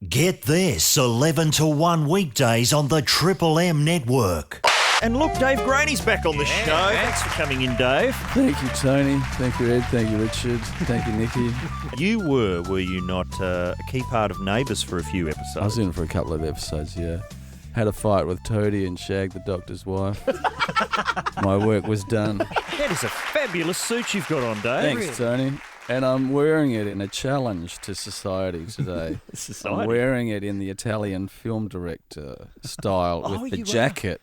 Get this 11 to 1 weekdays on the Triple M network. And look, Dave Graney's back on the show. Thanks for coming in, Dave. Thank you, Tony. Thank you, Ed. Thank you, Richard. Thank you, Nikki. You were you not, a key part of Neighbours for a few episodes? I was in for a couple of episodes, yeah. Had a fight with Toadie and Shag, the doctor's wife. My work was done. That is a fabulous suit you've got on, Dave. Thanks, Tony. And I'm wearing it in a challenge to society today. Society? I'm wearing it in the Italian film director style with the jacket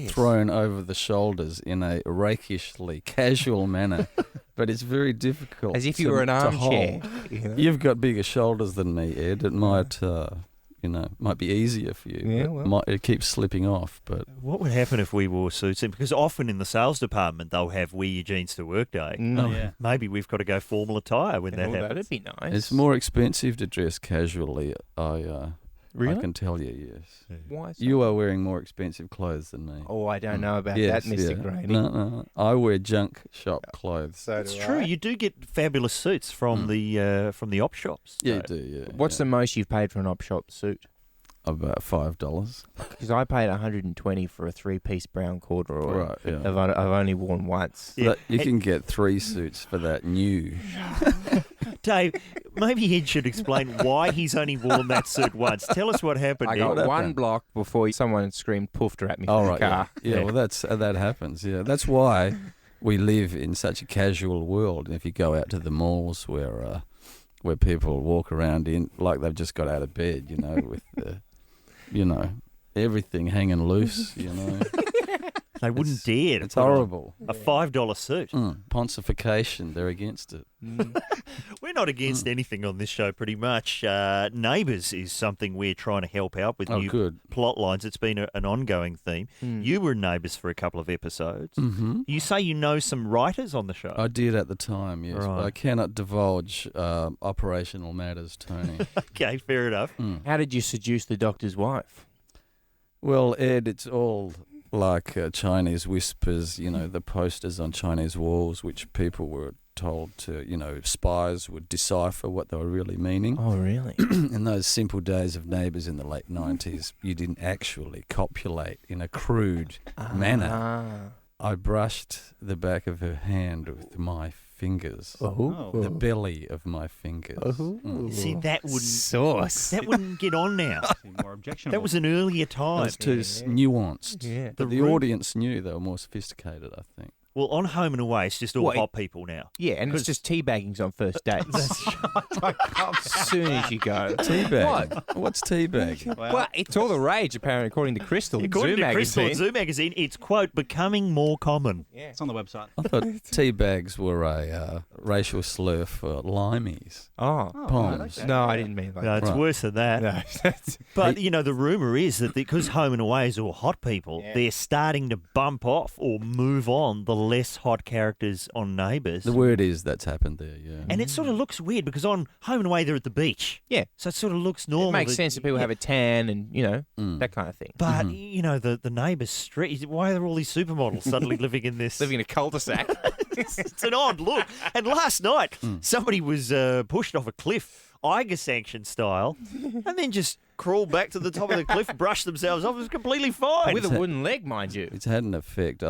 thrown over the shoulders in a rakishly casual manner. But it's very difficult. As if you were an armchair. You've got bigger shoulders than me, Ed. It might... might be easier for you. Yeah, well. It keeps slipping off. But what would happen if we wore suits? Because often in the sales department, they'll have wear your jeans to work day. Oh, yeah. Maybe we've got to go formal attire when that happens. That'd be nice. It's more expensive to dress casually. Really? I can tell you, yes. Yeah. Why so? You are wearing more expensive clothes than me. Oh, I don't know about that, Mr. Graney. No. I wear junk shop clothes. So It's true. You do get fabulous suits from the op shops. Yeah, you do, yeah. What's the most you've paid for an op shop suit? About $5. Because I paid $120 for a 3-piece brown corduroy. Right, yeah. I've only worn once. Yeah. You can get 3 suits for that new. Dave, maybe Ed should explain why he's only worn that suit once. Tell us what happened. I Ed. got Ed. one block before someone screamed poofed at me Oh, from right, the car. yeah. Well, that happens, yeah. That's why we live in such a casual world. And if you go out to the malls where people walk around in like they've just got out of bed, with the... everything hanging loose, They wouldn't dare. It's horrible. A $5 suit. Pontification, they're against it. We're not against anything on this show, pretty much. Neighbours is something we're trying to help out with new Good. plot lines. It's been an ongoing theme. You were in Neighbours for a couple of episodes. Mm-hmm. You say you know some writers on the show. I did at the time, yes. Right. But I cannot divulge operational matters, Tony. Okay, fair enough. How did you seduce the doctor's wife? Well, Ed, it's all like Chinese whispers, the posters on Chinese walls, which people were told to, spies would decipher what they were really meaning. Oh, really? In those simple days of Neighbours in the late 90s, you didn't actually copulate in a crude manner. I brushed the back of her hand with my fingers. The belly of my fingers. See, that wouldn't... Sauce. That wouldn't get on now. More objectionable. That was an earlier It time. was too nuanced. Yeah. But the audience knew they were more sophisticated, I think. Well, on Home and Away, it's just all hot people now. Yeah, and it's just teabaggings on first dates. As soon as you go. Teabag. What's teabag? Well, it's all the rage, apparently, according to Crystal. According Zoo to Crystal magazine. at Zoo Magazine, it's, quote, becoming more common. Yeah. It's on the website. I thought teabags were a racial slur for limeys. Oh. Poms. No, I didn't mean like No, that. it's Right. worse than that. No. But, the rumour is that because Home and Away is all hot people, they're starting to bump off or move on the less hot characters on Neighbours. The word is that's happened there, yeah. And it sort of looks weird because on Home and Away they're at the beach. Yeah. So it sort of looks normal. It makes sense that people have a tan and, that kind of thing. But, the Neighbours street, why are there all these supermodels suddenly living in this? Living in a cul-de-sac. It's an odd look. And last night, somebody was pushed off a cliff, Eiger sanction style, and then just crawled back to the top of the cliff, brushed themselves off. It was completely fine. With a wooden leg, mind you. It's had an effect.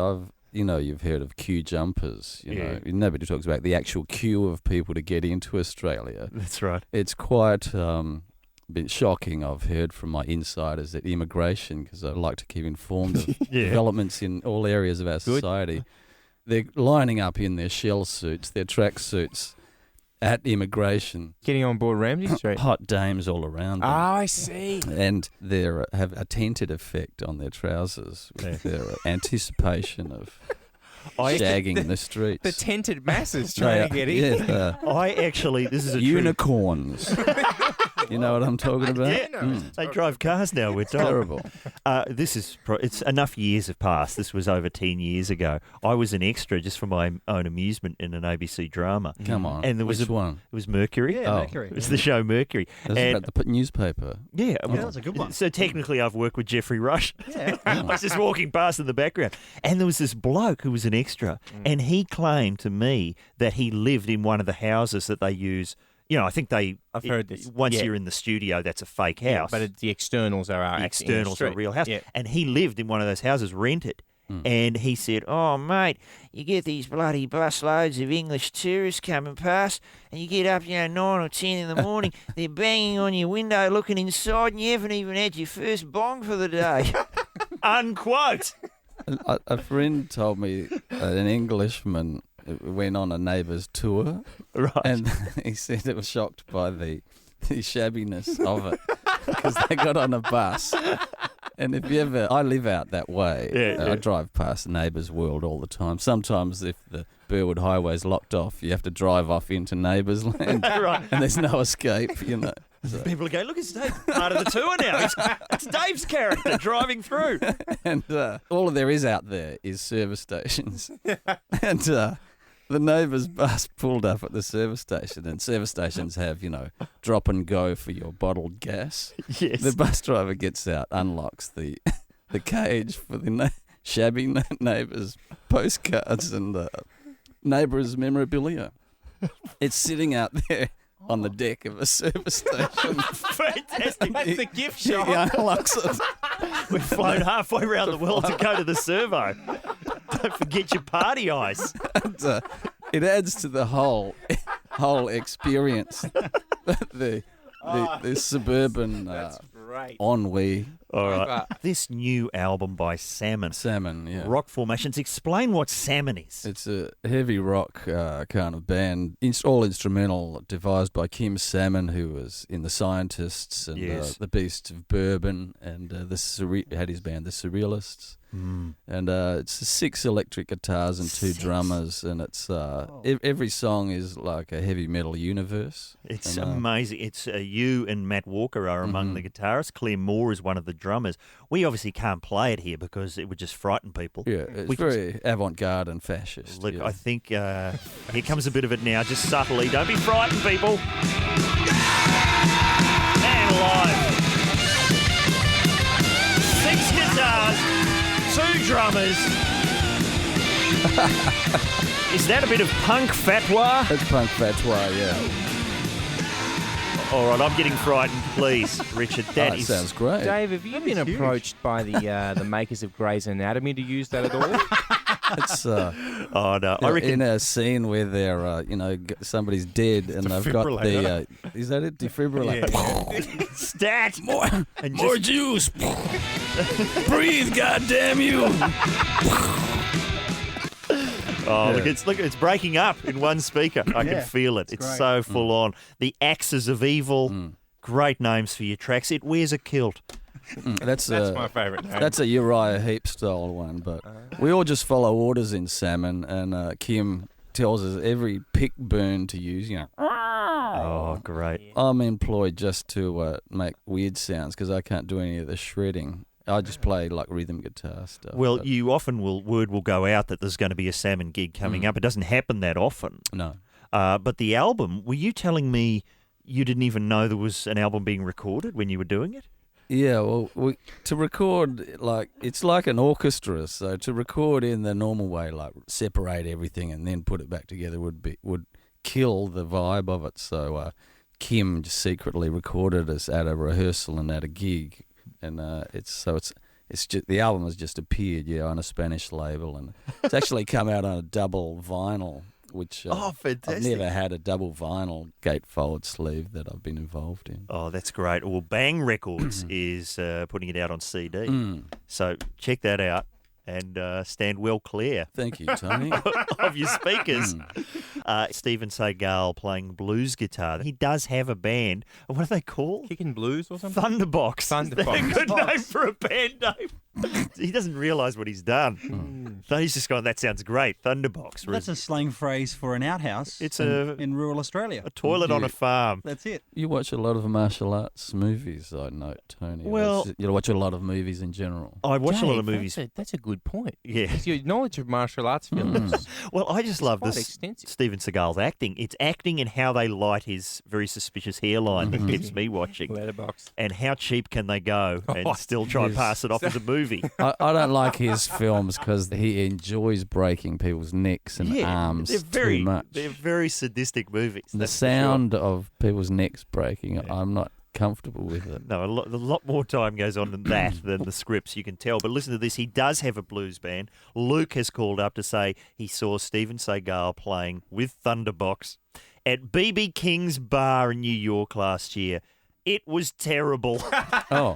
You've heard of queue jumpers. Nobody talks about the actual queue of people to get into Australia. That's right. It's quite been shocking. I've heard from my insiders at immigration, because I like to keep informed of developments in all areas of our society. They're lining up in their shell suits, their track suits, at immigration. Getting on board Ramsey Street. Hot dames all around them. Oh, I see. And they have a tinted effect on their trousers with their anticipation of shagging in the streets. The tented masses trying to get in. Yeah, This is a unicorns. You know what I'm talking about? Yeah, they drive cars now. We're told. Terrible. It's enough years have passed. This was over 10 years ago. I was an extra just for my own amusement in an ABC drama. Come on. And there was Which one? It was Mercury. Yeah, Mercury. It was the show Mercury. That's And about the newspaper. yeah, that's a good one. So technically, I've worked with Jeffrey Rush. Yeah. I was just walking past in the background, and there was this bloke who was an extra, and he claimed to me that he lived in one of the houses that they use I think I've heard this. Once Yeah. you're in the studio, that's a fake house. But the externals are the actually in the externals are a street. real house. Yeah. And he lived in one of those houses rented. And he said, "Oh, mate, you get these bloody bus loads of English tourists coming past, and you get up, 9 or 10 in the morning, they're banging on your window looking inside, and you haven't even had your first bong for the day." Unquote. A friend told me an Englishman went on a Neighbours tour, Right. and he said it was shocked by the shabbiness of it because they got on a bus. And if you ever, I live out that way. Yeah. I drive past Neighbours World all the time. Sometimes if the Burwood Highway's locked off, you have to drive off into Neighbours land, Right. and there's no escape. So. People go, "Look, it's Dave, part of the tour now. It's Dave's character driving through." And all there is out there is service stations. And the Neighbours bus pulled up at the service station, and service stations have, drop and go for your bottled gas. Yes. The bus driver gets out, unlocks the cage for the shabby Neighbours postcards and Neighbours memorabilia. It's sitting out there on the deck of a service station. Fantastic. That's the gift He shop. unlocks it. We've flown halfway around the world to go to the servo. Don't forget your party ice. And, it adds to the whole experience. the suburban Great. ennui. All right. This new album by Salmon. Salmon, yeah. Rock Formations. Explain what Salmon is. It's a heavy rock kind of band, all instrumental, devised by Kim Salmon, who was in the Scientists and Yes. the Beasts of Bourbon, and had his band, the Surrealists. And it's 6 electric guitars and 2 drummers, and it's every song is like a heavy metal universe. It's And, amazing. It's you and Matt Walker are among the guitarists. Claire Moore is one of the drummers. We obviously can't play it here because it would just frighten people. Yeah, it's We can- very avant-garde and fascist. Look, yeah. I think here comes a bit of it now, just subtly. Don't be frightened, people. And live. 6 guitars, 2 drummers. Is that a bit of punk fatwa? That's punk fatwa, yeah. All right, I'm getting frightened. Please, Richard. That sounds great. Dave, have you been approached by the makers of Grey's Anatomy to use that at all? It's Oh no, I reckon. in a scene where they're, somebody's dead and they've got the, is that it? Defibrillator. Stat. And More juice. Breathe, goddamn you. Oh, look, it's breaking up in one speaker. I can feel it. It's great. so full on. The Axes of Evil. Great names for your tracks. It wears a kilt. That's my favourite name. That's a Uriah Heep style one, but we all just follow orders in Salmon, and Kim tells us every pick burn to use. Oh, great. I'm employed just to make weird sounds because I can't do any of the shredding. I just play like rhythm guitar stuff. Well, but you often word will go out that there's going to be a Salmon gig coming up. It doesn't happen that often. no. But the album, were you telling me you didn't even know there was an album being recorded when you were doing it? Yeah, well, to record, it's like an orchestra, so to record in the normal way, like separate everything and then put it back together would kill the vibe of it. So Kim just secretly recorded us at a rehearsal and at a gig, and it's just the album has just appeared, on a Spanish label, and it's actually come out on a double vinyl. Which I've fantastic. never had a double vinyl gatefold sleeve that I've been involved in. Oh, that's great. Well, Bang Records is putting it out on CD. So check that out and stand well clear Thank you, Tony. of your speakers. Stephen Seagal playing blues guitar. He does have a band. What are they called? Kicking Blues or something? Thunderbox. Thunderbox. Is that a good name for a band name? He doesn't realise what he's done. So he's just gone, that sounds great. Thunderbox. That's a slang phrase for an outhouse It's in rural Australia. a toilet on a farm. That's it. You watch a lot of martial arts movies, I note, Tony. Well- you watch a lot of movies in general. I watch a lot of Dave, movies. That's a good point. Yeah. Because your knowledge of martial arts films. Well, I just love quite this extensive. Stephen Seagal's acting. It's acting and how they light his very suspicious hairline that keeps me watching. Letterbox. And how cheap can they go and still try and pass it off as a movie? movie. I don't like his films because he enjoys breaking people's necks and arms too much. They're very sadistic movies. The sound of people's necks breaking, I'm not comfortable with it. No, a lot more time goes on than that than the scripts, you can tell. But listen to this. He does have a blues band. Luke has called up to say he saw Steven Seagal playing with Thunderbox at B.B. King's Bar in New York last year. It was terrible. Oh.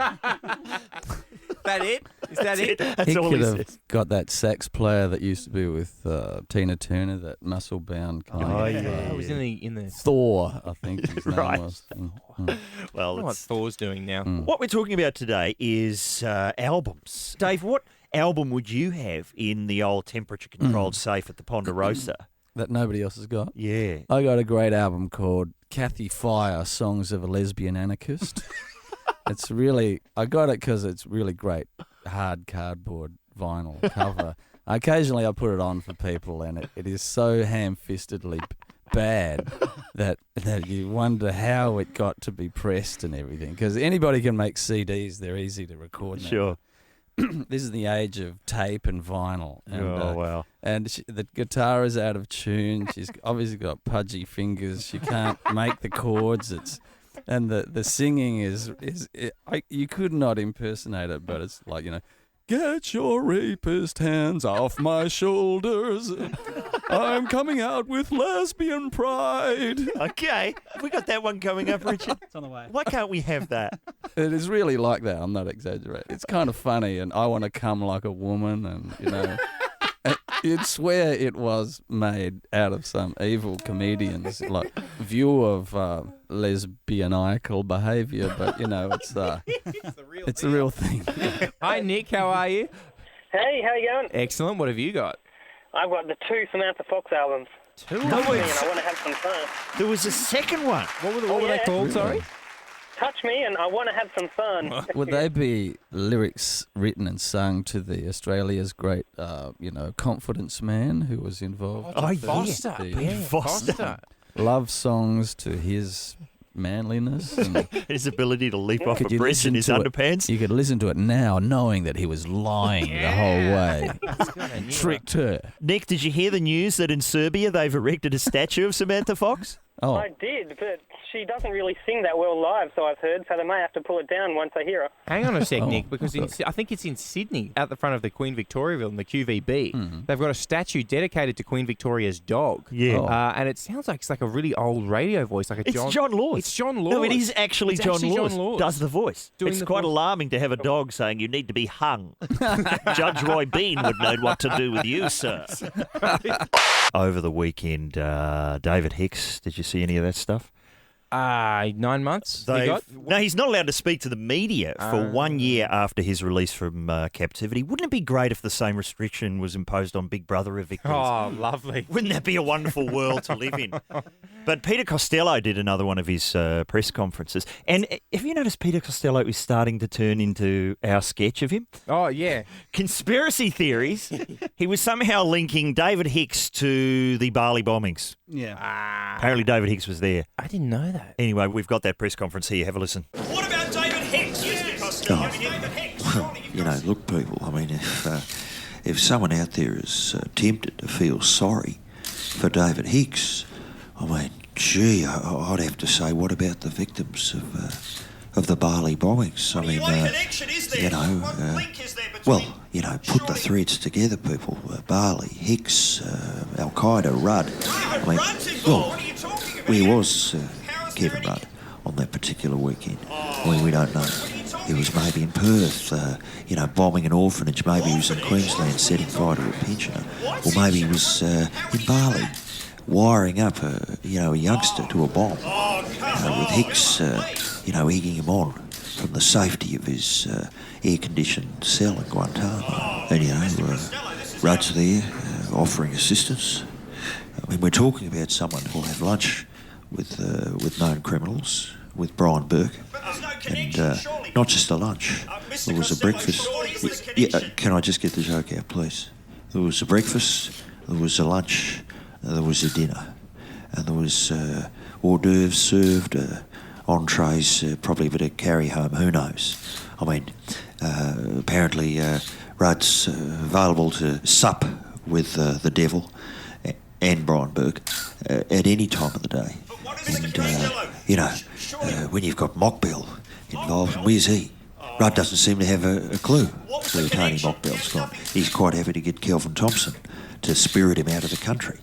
That it? Is that it? That's He all could he have says. got that sax player that used to be with Tina Turner, that muscle-bound kind of... It was in the. Thor, I think his name Right. was. Well, I don't know what Thor's doing now. what we're talking about today is albums. Dave, what album would you have in the old temperature-controlled safe at the Ponderosa? That nobody else has got. Yeah. I got a great album called Kathy Fire, Songs of a Lesbian Anarchist. It's really... I got it because it's really great hard cardboard vinyl cover. Occasionally I put it on for people, and it is so ham-fistedly bad that you wonder how it got to be pressed and everything. Because anybody can make CDs; they're easy to record now. Sure. This is the age of tape and vinyl. And, wow. And the guitar is out of tune. She's obviously got pudgy fingers. She can't make the chords. And the singing you could not impersonate it, but it's like, get your rapist hands off my shoulders. I'm coming out with lesbian pride. Okay. Have we got that one coming up, Richard? It's on the way. Why can't we have that? It is really like that. I'm not exaggerating. It's kind of funny, and I want to come like a woman, and you'd swear it was made out of some evil comedian's view of lesbianical behaviour, but it's a real thing. Hi, Nick. How are you? Hey, how you going? Excellent. What have you got? I've got the 2 Samantha Fox albums. No, And I want to have some fun. there was a second one. What were they called? Sorry. Touch me and I want to have some fun. Would they be lyrics written and sung to the Australia's great, confidence man who was involved? Oh, Foster. The Foster. love songs to his manliness. And His ability to leap off a Could you bridge in listen his to it? underpants. you could listen to it now knowing that he was lying the whole way. Tricked her. Nick, did you hear the news that in Serbia they've erected a statue of Samantha Fox? Oh, I did, but she doesn't really sing that well live, so I've heard, so they may have to pull it down once I hear her. Hang on a sec, Oh, Nick, because I think it's in Sydney, out the front of the Queen Victoria Building, the QVB. They've got a statue dedicated to Queen Victoria's dog. Yeah. Oh. And it sounds like it's like a really old radio voice, like a It's John Laws. It's John Laws. No, it is actually It's John actually Laws. John Laws. Does the voice. Doing It's the quite voice. alarming to have a dog saying you need to be hung. Judge Roy Bean would know what to do with you, sir. Over the weekend, David Hicks, did you see any of that stuff? 9 months. You got? No, he's not allowed to speak to the media for 1 year after his release from captivity. Wouldn't it be great if the same restriction was imposed on Big Brother evictees? Oh, lovely. Wouldn't that be a wonderful world to live in? But Peter Costello did another one of his press conferences. And have you noticed Peter Costello is starting to turn into our sketch of him? Oh, yeah. Conspiracy theories. He was somehow linking David Hicks to the Bali bombings. Yeah. Apparently David Hicks was there. I didn't know that. Anyway, we've got that press conference here. Have a listen. What about David Hicks, Mr. Costello? David Hicks. Look, people, I mean, if someone out there is tempted to feel sorry for David Hicks, I mean, gee, I'd have to say, what about the victims of the Bali bombings? I mean, What connection is there? What link is there between... put the threads together, people. Bali, Hicks, Al-Qaeda, Rudd. David Rudd's involved. What are you talking about? He was How is Kevin there Rudd on that particular weekend. We don't know. He was maybe in Perth, bombing an orphanage. Maybe he was in Queensland setting fire to a pensioner. Or maybe he was in Bali wiring up a youngster to a bomb. With Hicks, egging him on from the safety of his air-conditioned cell in Guantanamo. And, Rudd's there offering assistance. I mean, we're talking about someone who'll have lunch with known criminals, with Brian Burke, and not just a lunch. There was a breakfast. Can I just get the joke out, please? There was a breakfast, there was a lunch, there was a dinner, and there was hors d'oeuvres served, entrees, probably a bit of carry home, who knows. I mean, apparently Rudd's available to sup with the devil and Brian Burke at any time of the day. And, when you've got Mockbell involved, where's he? Rudd doesn't seem to have a clue where Tony Mockbell's gone. He's quite happy to get Kelvin Thompson to spirit him out of the country.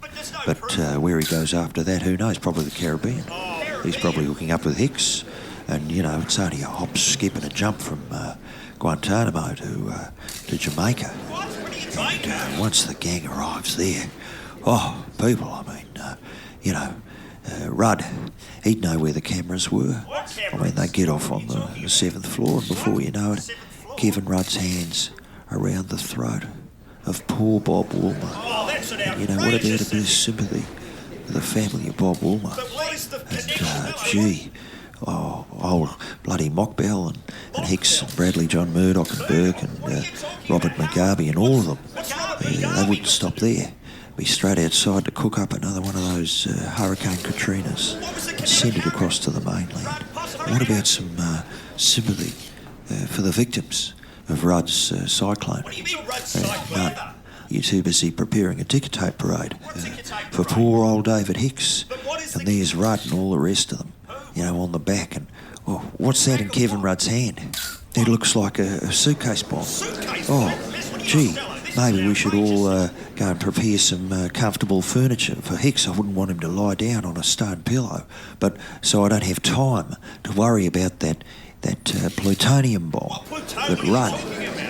But where he goes after that, who knows? Probably the Caribbean. He's probably hooking up with Hicks. And, it's only a hop, skip and a jump from Guantanamo to Jamaica. And once the gang arrives there, people, Rudd, he'd know where the cameras were. They get off on the 7th floor, and before you know it, Kevin Rudd's hands around the throat of poor Bob Woolmer. What about a bit of sympathy for the family of Bob Woolmer? Old bloody Mockbell and Hicks and Bradley, John Murdoch and Burke and Robert Mugabe and all of them, they wouldn't stop there. Be straight outside to cook up another one of those Hurricane Katrinas and send it across to the mainland. What about some sympathy for the victims of Rudd's cyclone? None. You're too busy preparing a ticker tape parade for poor old David Hicks. And there's Rudd and all the rest of them, on the back. And what's that in Kevin Rudd's hand? It looks like a suitcase bomb. Maybe we should all go and prepare some comfortable furniture for Hicks. I wouldn't want him to lie down on a stone pillow, but so I don't have time to worry about that plutonium bomb that Rudd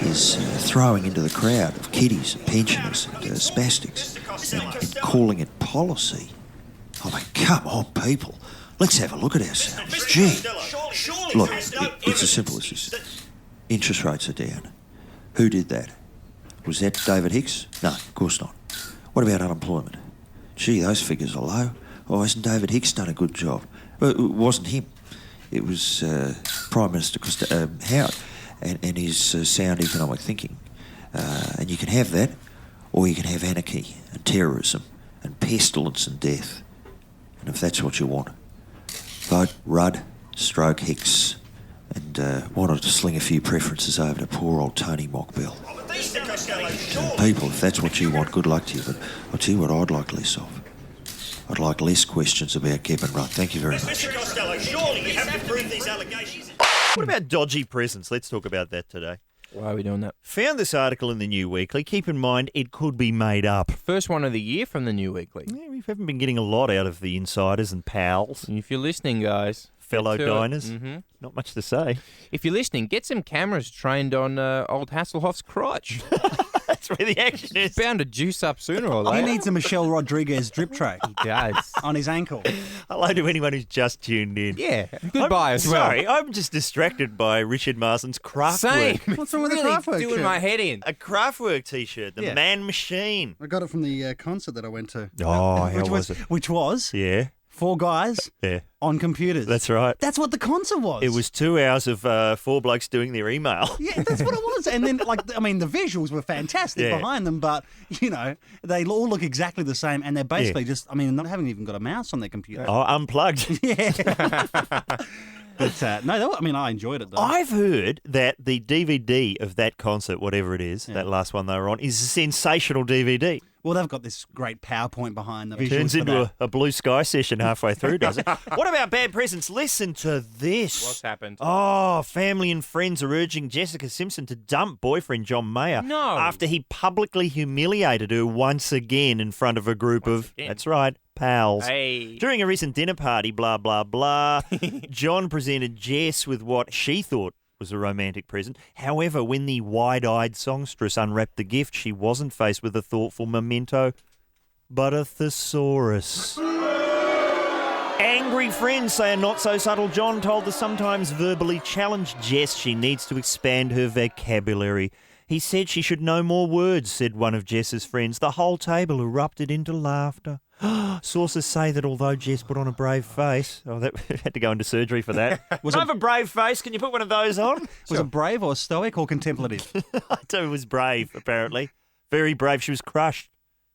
is throwing into the crowd of kiddies and pensioners and spastics and calling it policy. Come on, people. Let's have a look at ourselves. Gee. Look, it's as simple as this. Interest rates are down. Who did that? Was that David Hicks? No, of course not. What about unemployment? Gee, those figures are low. Hasn't David Hicks done a good job? Well, it wasn't him. It was Prime Minister Howard and his sound economic thinking. And you can have that, or you can have anarchy and terrorism and pestilence and death. And if that's what you want, vote Rudd, stroke Hicks, and wanted to sling a few preferences over to poor old Tony Mockbell. People, if that's what you want, good luck to you. But I'll tell you what I'd like less of. I'd like less questions about Kevin Rudd. Thank you very much. Mr. Costello, surely you have to prove these allegations. What about dodgy presents? Let's talk about that today. Why are we doing that? Found this article in the New Weekly. Keep in mind, it could be made up. First one of the year from the New Weekly. Yeah, we haven't been getting a lot out of the insiders and pals. And if you're listening, guys, fellow get to diners. it. Not much to say. If you're listening, get some cameras trained on old Hasselhoff's crotch. That's where the action is. It's bound to juice up sooner or He later. needs a Michelle Rodriguez drip tray He does. on his ankle. Hello to anyone who's just tuned in. Yeah, goodbye as well. Sorry, I'm just distracted by Richard Marsden's Same. Kraftwerk. What's wrong with the Really Kraftwerk doing shirt? my head in. A Kraftwerk T-shirt, the Yeah. Man Machine. I got it from the concert that I went to. Oh, how which was it? Which was Yeah, 4 guys yeah, on computers. that's right. That's what the concert was. It was 2 hours of 4 blokes doing their email. Yeah, that's what it was. And then, the visuals were fantastic Yeah. behind them, but, they all look exactly the same, and they're basically they haven't even got a mouse on their computer. Oh, unplugged. Yeah. But, I enjoyed it, though. I've heard that the DVD of that concert, whatever it is, that last one they were on, is a sensational DVD. Well, they've got this great PowerPoint behind them. Turns into a blue sky session halfway through, does it? What about bad presents? Listen to this. What's happened? Oh, family and friends are urging Jessica Simpson to dump boyfriend John Mayer after he publicly humiliated her once again in front of a group that's right, pals. Hey. During a recent dinner party, blah, blah, blah, John presented Jess with what she thought was a romantic present. However, when the wide-eyed songstress unwrapped the gift, she wasn't faced with a thoughtful memento, but a thesaurus. Angry friends say a not-so-subtle John told the sometimes verbally challenged Jess she needs to expand her vocabulary. He said she should know more words, said one of Jess's friends. The whole table erupted into laughter. Sources say that although Jess put on a brave face, that had to go into surgery for that. I have a brave face. Can you put one of those on? Was it brave or stoic or contemplative? I tell you, it was brave, apparently. Very brave. She was crushed.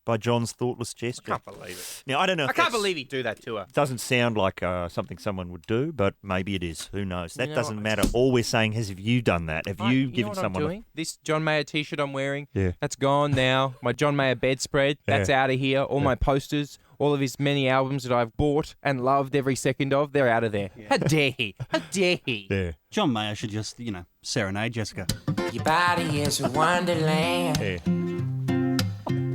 by John's thoughtless gesture. I can't believe it. Now, I don't know if I can't that's- believe he'd do that to her. Doesn't sound like something someone would do, but maybe it is. Who knows? That You know doesn't what? matter. All we're saying is, have you done that? Have you know given what someone I'm doing? This John Mayer T-shirt I'm wearing, Yeah. that's gone now. My John Mayer bedspread, that's out of here. All my posters, all of his many albums that I've bought and loved every second of, they're out of there. How dare he? How dare he? Yeah. John Mayer should just, serenade Jessica. Your body is a wonderland. Yeah.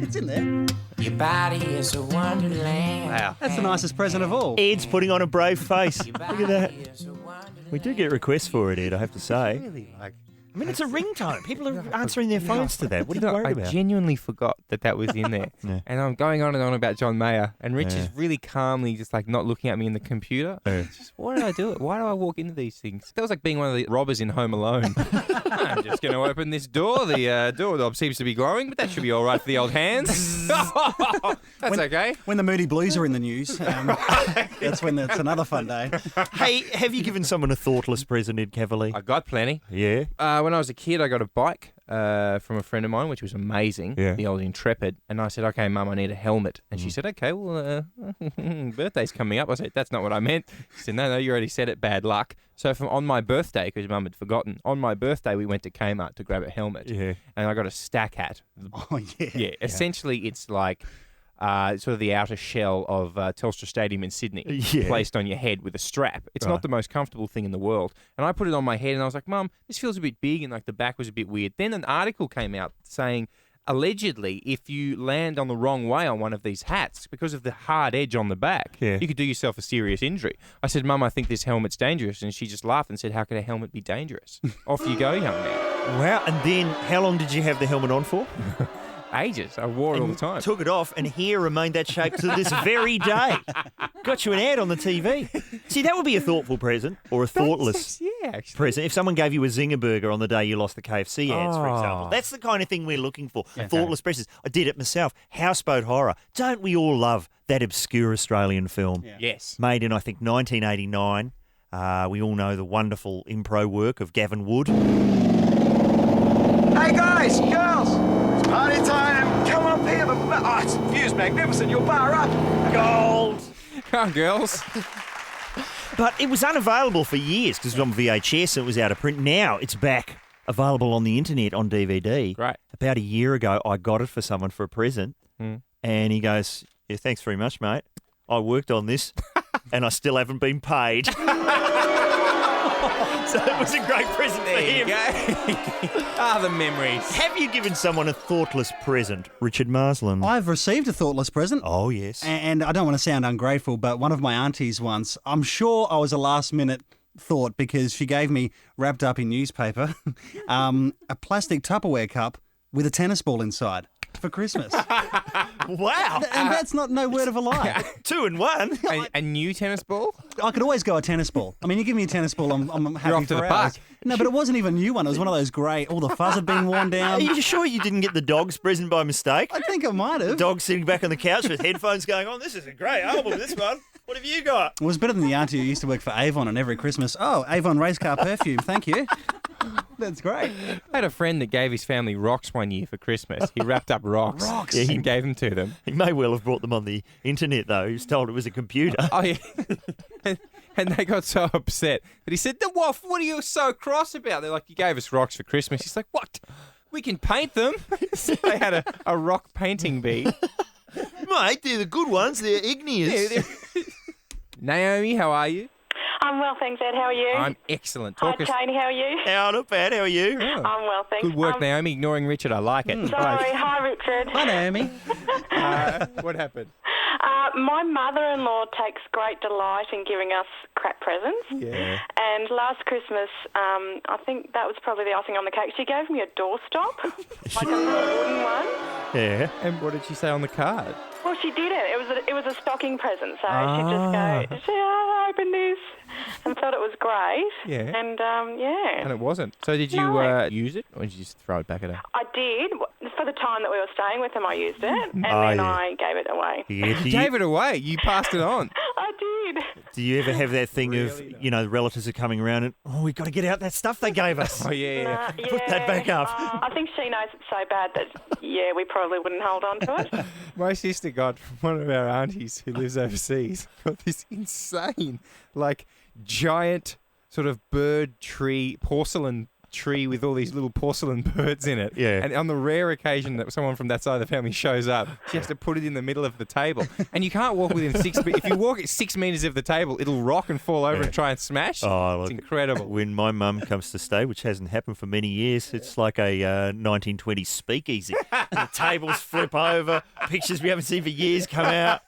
It's in there. Your body is a wonderland. Wow. That's the nicest present of all. Ed's putting on a brave face. Look at that. Is a wonderland. We do get requests for it, Ed, I have to say. Really, like, I mean, it's a ringtone. People are answering their phones to that. What are you I worried about? genuinely forgot that was in there. Yeah. And I'm going on and on about John Mayer, and Rich Yeah. is really calmly just like not looking at me in the computer. Yeah. It's just, why did I do it? Why do I walk into these things? That was like being one of the robbers in Home Alone. I'm just going to open this door. The door knob seems to be glowing, but that should be all right for the old hands. That's okay. When the Moody Blues are in the news, that's when it's another fun day. Hey, have you given someone a thoughtless present, Ed Cavalier? I got plenty. Yeah. When I was a kid, I got a bike from a friend of mine, which was amazing, Yeah. the old Intrepid. And I said, okay, Mum, I need a helmet. And she said, okay, well, birthday's coming up. I said, that's not what I meant. She said, no, you already said it, bad luck. So on my birthday, because Mum had forgotten, on my birthday, we went to Kmart to grab a helmet. Yeah. And I got a stack hat. Oh, yeah. Yeah, essentially it's like sort of the outer shell of Telstra Stadium in Sydney, Yeah. placed on your head with a strap. It's Right. not the most comfortable thing in the world. And I put it on my head and I was like, Mum, this feels a bit big, and like the back was a bit weird. Then an article came out saying, allegedly, if you land on the wrong way on one of these hats, because of the hard edge on the back, Yeah. you could do yourself a serious injury. I said, Mum, I think this helmet's dangerous. And she just laughed and said, how could a helmet be dangerous? Off you go, young man. Wow. And then how long did you have the helmet on for? Ages. I wore it all the time. Took it off, and hair remained that shape to this very day. Got you an ad on the TV. See, that would be a thoughtful present, or a thoughtless Yeah, actually. present. If someone gave you a Zinger burger on the day you lost the KFC ads, for Oh. example. That's the kind of thing we're looking for. Thoughtless presents. I did it myself. Houseboat Horror. Don't we all love that obscure Australian film? Yes. Made in, I think, 1989. We all know the wonderful impro work of Gavin Wood. Hey guys, girls, it's party time. Come up here. It's view's magnificent. You'll bar up. Gold! Come on, girls. But it was unavailable for years because it was on VHS and it was out of print. Now it's back, available on the internet on DVD. Great. About a year ago, I got it for someone for a present, and he goes, "Yeah, thanks very much, mate. I worked on this, and I still haven't been paid." So it was a great present for him. The memories. Have you given someone a thoughtless present, Richard Marsland? I've received a thoughtless present. Oh, yes. And I don't want to sound ungrateful, but one of my aunties once, I'm sure I was a last-minute thought because she gave me, wrapped up in newspaper, a plastic Tupperware cup with a tennis ball inside for Christmas. Wow. And that's not no word of a lie. 2 in 1. A new tennis ball? I could always go a tennis ball. I mean, you give me a tennis ball, I'm happy off to for the hours. park. No, but it wasn't even a new one. It was one of those grey, all the fuzz had been worn Are down. you sure you didn't get the dog's present by mistake? I think I might have. Dog sitting back on the couch with headphones going on. This is a great album, this one. What have you got? It was better than the auntie who used to work for Avon, and every Christmas, oh, Avon race car perfume, thank you. That's great. I had a friend that gave his family rocks one year for Christmas. He wrapped up rocks. Yeah, and gave them to them. He may well have brought them on the internet, though. He was told it was a computer. Oh, yeah. And they got so upset that he said, what are you so cross about? They're like, you gave us rocks for Christmas. He's like, what? We can paint them. So they had a rock painting bee. Mate, they're the good ones. They're igneous. Naomi, how are you? I'm well, thanks, Ed. How are you? I'm excellent. Hi, Talk us. Tony. How are you? Not bad. How are you? Oh, I'm well, thanks. good work, Naomi. Ignoring Richard. I like it. Sorry. Hi, Richard. Hi, Naomi. What happened? My mother-in-law takes great delight in giving us crap presents. Yeah. And last Christmas, I think that was probably the icing on the cake. She gave me a doorstop, like a little wooden one. Yeah. And what did she say on the card? Well, she didn't. It was a stocking present, so she'd just go, I opened this, and thought it was great. Yeah. And, And it wasn't. So did you No. Use it, or did you just throw it back at her? I did. For the time that we were staying with them, I used it, and Oh, then yeah. I gave it away. Yeah, You gave it away. You passed it on. I did. did. Do you ever have that thing of, the relatives are coming around and, we've got to get out that stuff they gave us. Oh, yeah. Put that back up. I think she knows it's so bad that, we probably wouldn't hold on to it. My sister got from one of our aunties who lives overseas, got this insane, giant sort of porcelain tree with all these little porcelain birds in it. Yeah. And on the rare occasion that someone from that side of the family shows up, she has to put it in the middle of the table. And you can't walk within 6 meters. If you walk at 6 meters of the table, it'll rock and fall over and try and smash. Oh, it's incredible. When my mum comes to stay, which hasn't happened for many years, it's like a 1920s speakeasy. The tables flip over, pictures we haven't seen for years come out.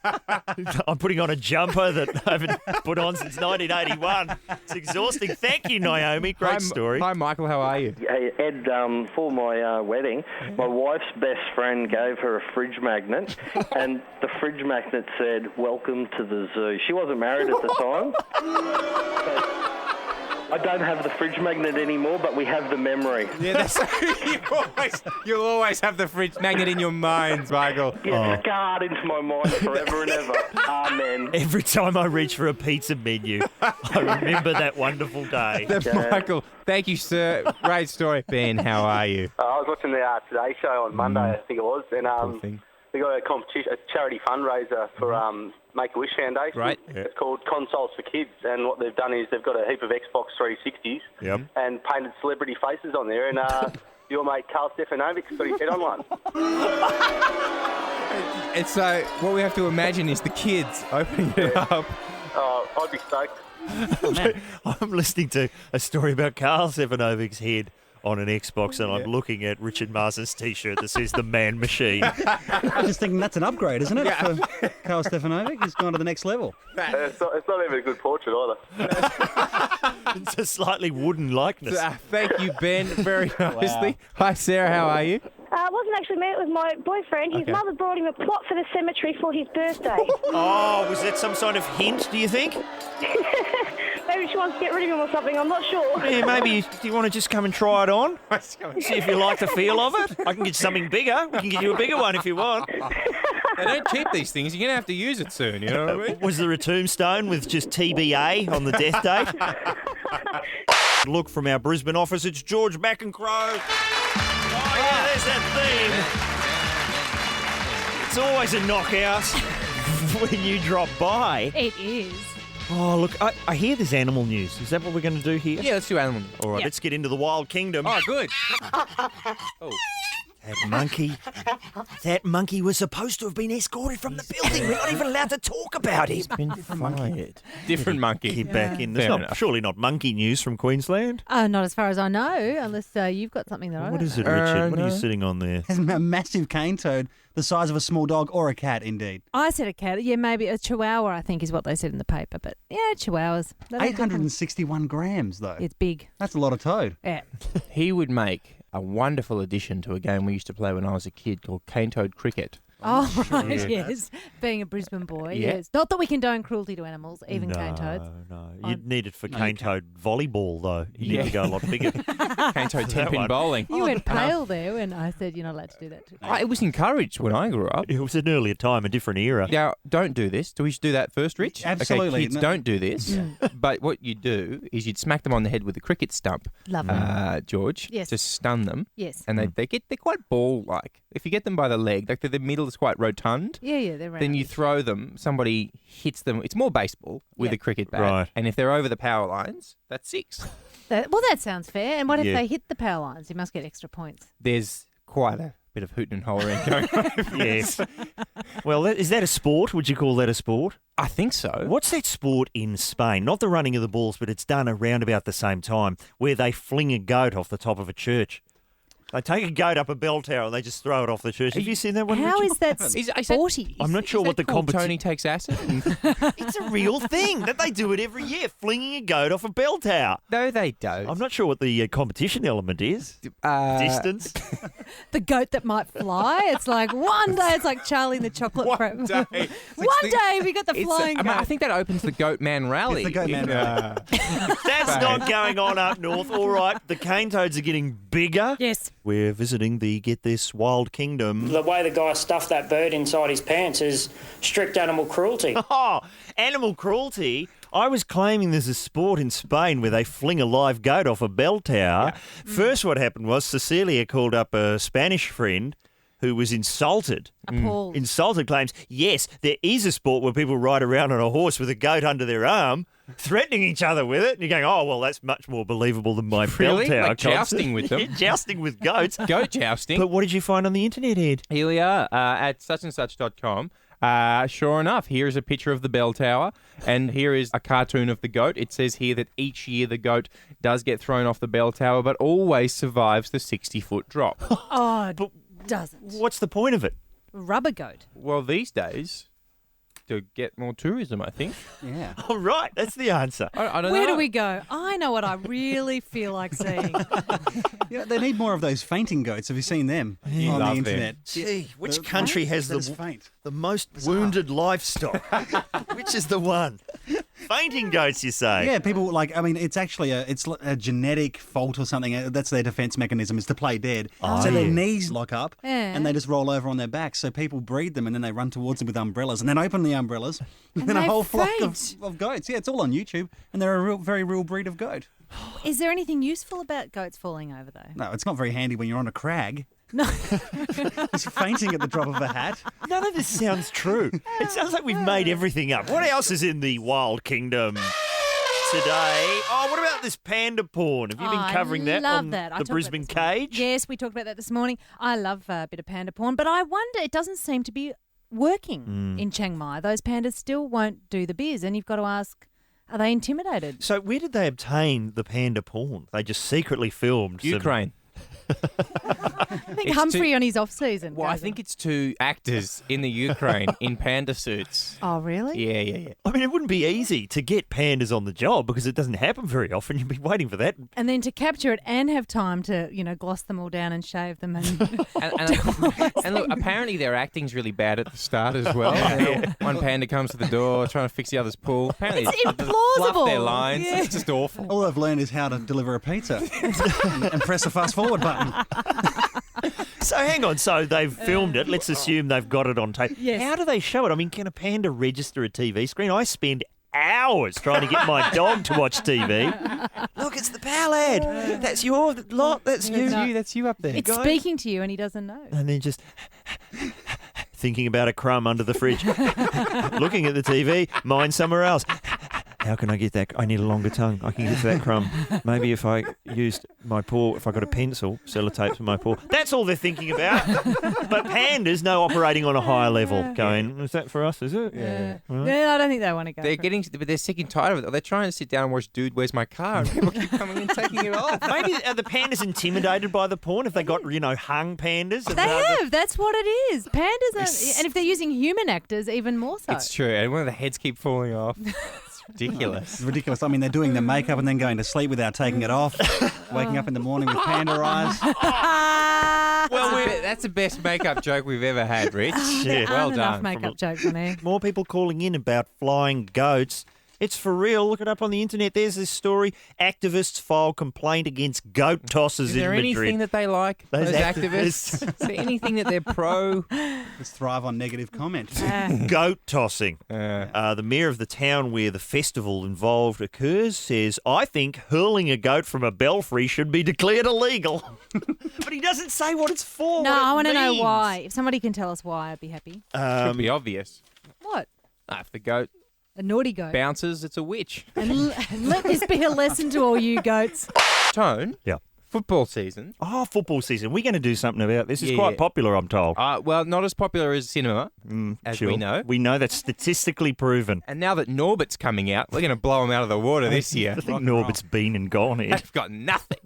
I'm putting on a jumper that I haven't put on since 1981. It's exhausting. Thank you, Naomi. Great story. Hi, Michael. How are you? Hey, Ed, for my wedding, my wife's best friend gave her a fridge magnet, and the fridge magnet said, "Welcome to the zoo." She wasn't married at the time. I don't have the fridge magnet anymore, but we have the memory. Yeah, you'll always have the fridge magnet in your minds, Michael. Yeah, scarred into my mind forever and ever. Amen. Every time I reach for a pizza menu, I remember that wonderful day. Michael, thank you, sir. Great story. Ben, how are you? I was watching the Today Show on Monday, I think it was, and they got a competition, a charity fundraiser for Make-A-Wish Foundation. Right. It's called Consoles for Kids, and what they've done is they've got a heap of Xbox 360s and painted celebrity faces on there, and your mate Carl Stefanovic's got his head on one. And so what we have to imagine is the kids opening it up. Oh, I'd be stoked. I'm listening to a story about Carl Stefanovic's head on an Xbox, and I'm looking at Richard Marsden's T-shirt that says "The Man Machine." I was just thinking that's an upgrade, isn't it? For Carl Stefanovic, he's gone to the next level. It's not even a good portrait either. It's a slightly wooden likeness. Thank you, Ben, very nicely. Hi, Sarah, how are you? I wasn't actually met with my boyfriend. His mother brought him a plot for the cemetery for his birthday. Oh, was that some sort of hint, do you think? Maybe she wants to get rid of him or something, I'm not sure. Yeah, maybe. Do you want to just come and try it on? See if you like the feel of it? I can get you something bigger. We can get you a bigger one if you want. They don't keep these things. You're going to have to use it soon, you know what I mean? Was there a tombstone with just TBA on the death date? Look, from our Brisbane office, it's George McEncroe. Oh, yeah, there's that theme. It's always a knockout when you drop by. It is. Oh, look, I hear there's animal news. Is that what we're going to do here? Yeah, let's do animal news. All right, let's get into the wild kingdom. Oh, good. That monkey was supposed to have been escorted from the building. We're not even allowed to talk about him. He's been fired. Different monkey. Keep back in. There's surely not monkey news from Queensland. Not as far as I know, unless you've got something that I don't What is know. it, Richard? What are you sitting on there? Has a massive cane toad, the size of a small dog or a cat, indeed. I said a cat. Yeah, maybe a chihuahua, I think, is what they said in the paper. But yeah, chihuahuas. 861 grams, though. It's big. That's a lot of toad. Yeah. He would make a wonderful addition to a game we used to play when I was a kid called Cane Toad Cricket. Oh, right, yes. Being a Brisbane boy, yes. Not that we condone cruelty to animals, even cane toads. No, you'd need it for cane toad volleyball, though. You need to go a lot bigger. Cane toad 10-pin bowling. You went pale there when I said you're not allowed to do that. It was encouraged when I grew up. It was an earlier time, a different era. Now, don't do this. Do we do that first, Rich? Absolutely. Okay, kids, don't do this. But what you do is you'd smack them on the head with a cricket stump. Lovely. George. Yes. To stun them. Yes. And they're quite ball-like. If you get them by the leg, the middle is quite rotund. Yeah, they're round. Then you throw them, somebody hits them. It's more baseball with a cricket bat. Right. And if they're over the power lines, that's 6. That sounds fair. And what if they hit the power lines? You must get extra points. There's quite a bit of hooting and hollering going on. Yes. Well, is that a sport? Would you call that a sport? I think so. What's that sport in Spain? Not the running of the balls, but it's done around about the same time, where they fling a goat off the top of a church. They take a goat up a bell tower and they just throw it off the church. Have you seen that one? How Richard? is that sporty? I'm not sure what the competition. Tony takes acid. It's a real thing that they do it every year, flinging a goat off a bell tower. No, they don't. I'm not sure what the competition element is. Distance. The goat that might fly. It's like one day it's like Charlie and the Chocolate One day. One day we got the flying goat. I think that opens the Goat Man Rally. It's the Goat Man Rally. That's not going on up north. All right, the cane toads are getting bigger. Yes. we're visiting the Get This Wild Kingdom. The way the guy stuffed that bird inside his pants is strict animal cruelty. Oh, animal cruelty. I was claiming there's a sport in Spain where they fling a live goat off a bell tower. First what happened was Cecilia called up a Spanish friend who was insulted. Appalled. Insulted, claims, yes, there is a sport where people ride around on a horse with a goat under their arm, threatening each other with it. And you're going, oh, well, that's much more believable than my Really? bell tower Like jousting with them? Yeah, jousting with goats. Goat jousting. But what did you find on the internet, Ed? Here we are at suchandsuch.com. Sure enough, here's a picture of the bell tower, and here is a cartoon of the goat. It says here that each year the goat does get thrown off the bell tower, but always survives the 60-foot drop. Oh, but doesn't. What's the point of it? Rubber goat. Well, these days, to get more tourism, I think. Yeah. All right, that's the answer. I don't Where know. do we go? I know what I really feel like seeing. Yeah, they need more of those fainting goats. Have you seen them on the love them. internet? Gee, which The- country has that is the faint. most wounded livestock? Which is the one? Fainting goats, you say? Yeah, people it's actually a genetic fault or something. That's their defense mechanism, is to play dead. Oh, so their yeah. knees lock up Yeah. and they just roll over on their backs. So people breed them and then they run towards them with umbrellas and then open the umbrellas and then a they whole flock faint. of goats. Yeah, it's all on YouTube and they're a very real breed of goat. Is there anything useful about goats falling over, though? No, it's not very handy when you're on a crag. No. Just fainting at the drop of a hat. None of this sounds true. It sounds like we've made everything up. What else is in the Wild Kingdom today? Oh, what about this panda porn? Have you been covering that love on that. I the talked about Brisbane this morning. Cage? Yes, we talked about that this morning. I love a bit of panda porn, but I wonder, it doesn't seem to be working in Chiang Mai. Those pandas still won't do the biz, and you've got to ask, are they intimidated? So where did they obtain the panda porn? They just secretly filmed some- Ukraine. I think It's Humphrey on his off-season. Well, I goes think it's two actors in the Ukraine in panda suits. Oh, really? Yeah. I mean, it wouldn't be easy to get pandas on the job because it doesn't happen very often. You'd be waiting for that. And then to capture it and have time to, gloss them all down and shave them. And And look, apparently their acting's really bad at the start as well. One panda comes to the door trying to fix the other's pool. Apparently It's they fluff implausible. their lines. Yeah. It's just awful. All I've learned is how to deliver a pizza and press the fast forward button. So hang on. So they've filmed it. Let's assume they've got it on tape. Yes. How do they show it? I mean, can a panda register a TV screen? I spend hours trying to get my dog to watch TV. Look, it's the Pallad. That's your lot. That's you. That's you up there. it's speaking to you and he doesn't know. And then just thinking about a crumb under the fridge. Looking at the TV, mind somewhere else. How can I get that? I need a longer tongue. I can get to that crumb. Maybe if I used my paw, if I got a pencil, sellotape to my paw. That's all they're thinking about. But pandas know operating on a higher level. Going, is that for us, is it? Yeah. Right. Yeah, I don't think they want to go. They're for it. getting, but they're sick and tired of it. They're trying to sit down and watch Dude, Where's My Car? And people keep coming and taking it off. Maybe are the pandas intimidated by the porn? Have they got, hung pandas? They have. That's what it is. Pandas are, and if they're using human actors, even more so. It's true. And one of the heads keep falling off. Ridiculous. It's ridiculous. I mean, they're doing the makeup and then going to sleep without taking it off, waking up in the morning with panda eyes. Well, that's the best makeup joke we've ever had, Rich. There Well aren't enough done. makeup jokes on there. More people calling in about flying goats. It's for real. Look it up on the internet. There's this story. Activists file complaint against goat tossers Is in there Madrid. anything that they like, those activists? Is there anything that they're pro? Just thrive on negative comment. Goat tossing. The mayor of the town where the festival involved occurs says, I think hurling a goat from a belfry should be declared illegal. But he doesn't say what it's for. No, what it I want to know means. why. If somebody can tell us why, I'd be happy. Should be obvious. What? If the goat A naughty goat. bounces, it's a witch. And let this be a lesson to all you goats. Tone. Yeah. Football season. Oh, football season. We're going to do something about this. It's Yeah, quite yeah. popular, I'm told. Well, not as popular as cinema, as Sure. we know. We know that's statistically proven. And now that Norbert's coming out, we're going to blow him out of the water this year. I think Norbert's been and gone here. They've got nothing.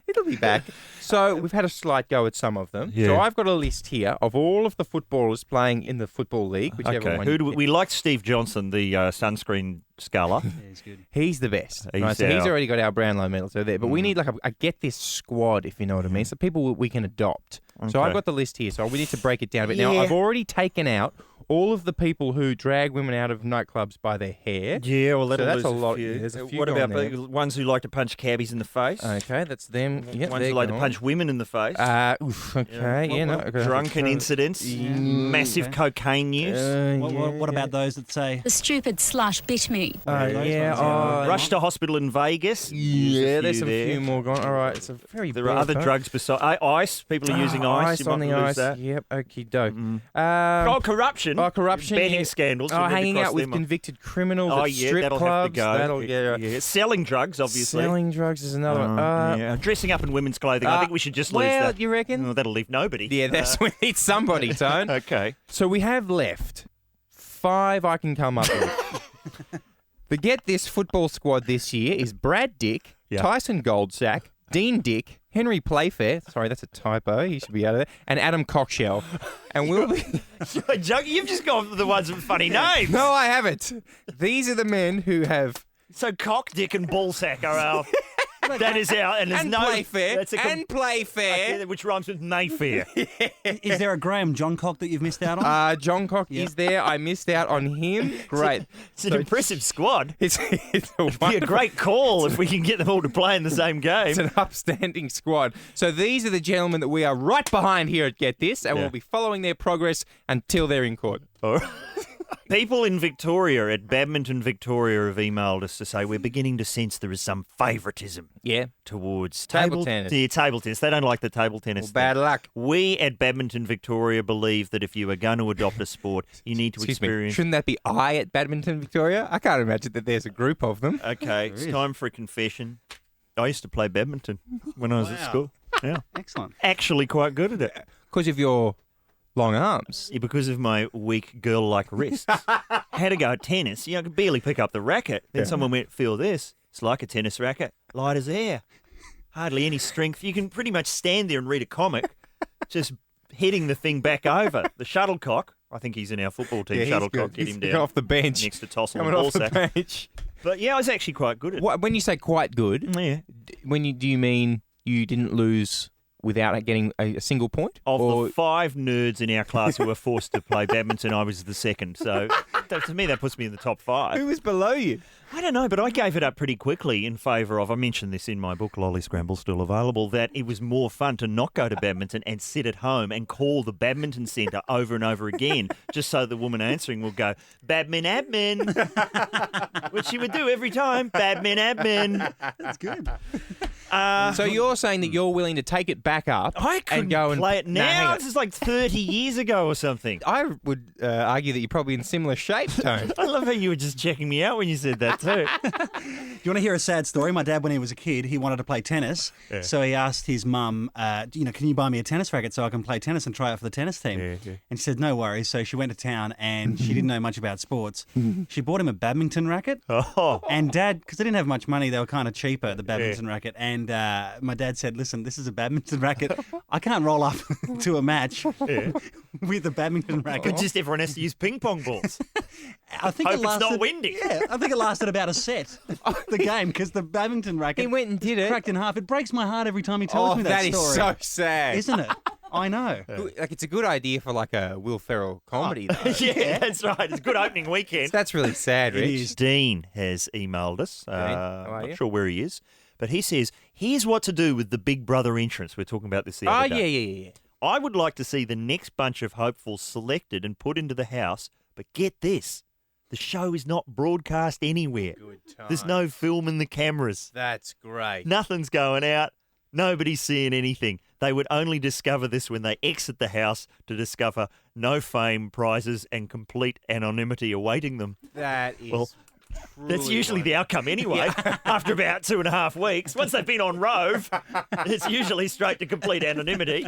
It'll be back. So we've had a slight go at some of them. Yeah. So I've got a list here of all of the footballers playing in the Football League, whichever Okay. one. Who do we like? Steve Johnson, the sunscreen sculler. He's good. He's the best. He's Right, so he's our- already got our Brownlow medal, so there. But we need like a get this squad, if you know what I mean. So people we can adopt. So Okay. I've got the list here. So we need to break it down a bit. Now Yeah. I've already taken out all of the people who drag women out of nightclubs by their hair. Yeah, well, so that'll that's lose a lot. few. Yeah, there's a few What gone about there. the ones who like to punch cabbies in the face? Okay, that's them. Yeah, ones they're who like to gone. punch women in the face. Okay, yeah, no. Okay. Drunken incidents, massive cocaine use. What about those that say The stupid slut bit me. Rush to hospital in Vegas. Yeah, there's a few more gone. All right, it's a very. There are other drugs besides ice. People are using ice. You on might the lose ice. that. Yep, okie doke. Corruption. Corruption. Betting yeah. scandals. Oh, would never hanging cross out with them. convicted criminals Oh at yeah, strip that'll clubs. have to go. Yeah. Selling drugs, obviously. Selling drugs is another one. Dressing up in women's clothing. I think we should just lose well, that. you reckon? Oh, that'll leave nobody. Yeah, we need somebody, Tone. Okay. So we have left 5 I can come up with. The Get This football squad this year is Brad Dick, Tyson Goldsack, Dean Dick, Henry Playfair. Sorry, that's a typo. He should be out of there. And Adam Cockshell. And we'll be... You've just gone for the ones with funny names. No, I haven't. These are the men who have... So Cock, Dick and Ballsack are our... That is our... And there's and no... Playfair. That's Playfair. Okay, which rhymes with Mayfair. Is there a Graham Johncock that you've missed out on? John Cock is there. I missed out on him. Great. It's an impressive squad. It'd be a great call if we can get them all to play in the same game. It's an upstanding squad. So these are the gentlemen that we are right behind here at Get This, and we'll be following their progress until they're in court. All right. People in Victoria, at Badminton Victoria, have emailed us to say we're beginning to sense there is some favouritism towards Table tennis. Yeah, table tennis. They don't like the table tennis. Well, bad luck. We at Badminton Victoria believe that if you are going to adopt a sport, you need to experience... Shouldn't that be I at Badminton Victoria? I can't imagine that there's a group of them. Okay, it's time for a confession. I used to play badminton when I was at school. Yeah, excellent. Actually quite good at it. Because of your... long arms. Yeah, because of my weak girl-like wrists. Had to go at tennis. I could barely pick up the racket. Then someone went, feel this. It's like a tennis racket. Light as air. Hardly any strength. You can pretty much stand there and read a comic, just hitting the thing back over. The shuttlecock. I think he's in our football team. Shuttlecock, get him down. Off the bench. Next to Tossel Coming and off the Ballsack. bench. But yeah, I was actually quite good at it. When you say quite good, do you mean you didn't lose without getting a single point? Of the 5 nerds in our class who were forced to play badminton, I was the second. So to me, that puts me in the top 5. Who was below you? I don't know, but I gave it up pretty quickly in favour of, I mentioned this in my book, Lolly Scramble, still available, that it was more fun to not go to badminton and sit at home and call the badminton centre over and over again, just so the woman answering will go, admin, which she would do every time, admin. That's good. So you're saying that you're willing to take it back up I couldn't and go and play it No, hang now. on. This is like 30 years ago or something. I would argue that you're probably in similar shape, Tone. I love how you were just checking me out when you said that too. Do you want to hear a sad story? My dad, when he was a kid, he wanted to play tennis. Yeah. So he asked his mum, can you buy me a tennis racket so I can play tennis and try out for the tennis team? Yeah. And she said, no worries. So she went to town and she didn't know much about sports. She bought him a badminton racket. Oh. And Dad, because they didn't have much money, they were kind of cheaper, the badminton racket. And my dad said, listen, this is a badminton racket. I can't roll up to a match with a badminton racket. But just everyone has to use ping pong balls. I think Hope it lasted, it's not windy. Yeah, I think it lasted about a set, the game, because the badminton racket He went and did it. cracked in half. It breaks my heart every time he tells me that is story. so sad. Isn't it? I know. Like, it's a good idea for like a Will Ferrell comedy, though. Yeah, that's right. It's a good opening weekend. That's really sad, Rich. Dean has emailed us. How are you? Not sure where he is, but he says, here's what to do with the Big Brother entrance. We're talking about this the other day. Yeah. I would like to see the next bunch of hopefuls selected and put into the house, but get this. The show is not broadcast anywhere. Good time. There's no film in the cameras. That's great. Nothing's going out. Nobody's seeing anything. They would only discover this when they exit the house to discover no fame, prizes, and complete anonymity awaiting them. That is... Well, that's usually the outcome anyway. Yeah. After about 2.5 weeks. Once they've been on Rove, it's usually straight to complete anonymity.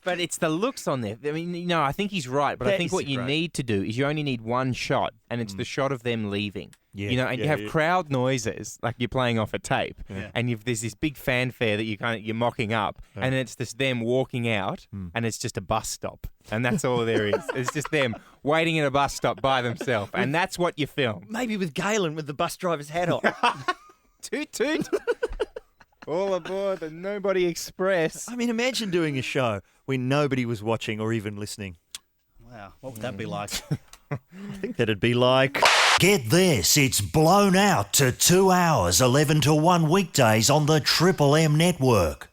But it's the looks on there. I mean, I think he's right, but I That think is what you great. need to do is you only need one shot, and it's the shot of them leaving. Yeah, and you yeah, have yeah. crowd noises like you're playing off a tape, Yeah. and there's this big fanfare that you're mocking up, Yeah. and it's just them walking out, and it's just a bus stop, and that's all there is. It's just them waiting at a bus stop by themselves, and that's what you film. Maybe with Galen with the bus driver's hat on. Toot toot. All aboard the Nobody Express. I mean, imagine doing a show when nobody was watching or even listening. Wow. Wow, what would that be like? I think that'd be like... Get this, it's blown out to 2 hours, 11 to 1 weekdays on the Triple M network.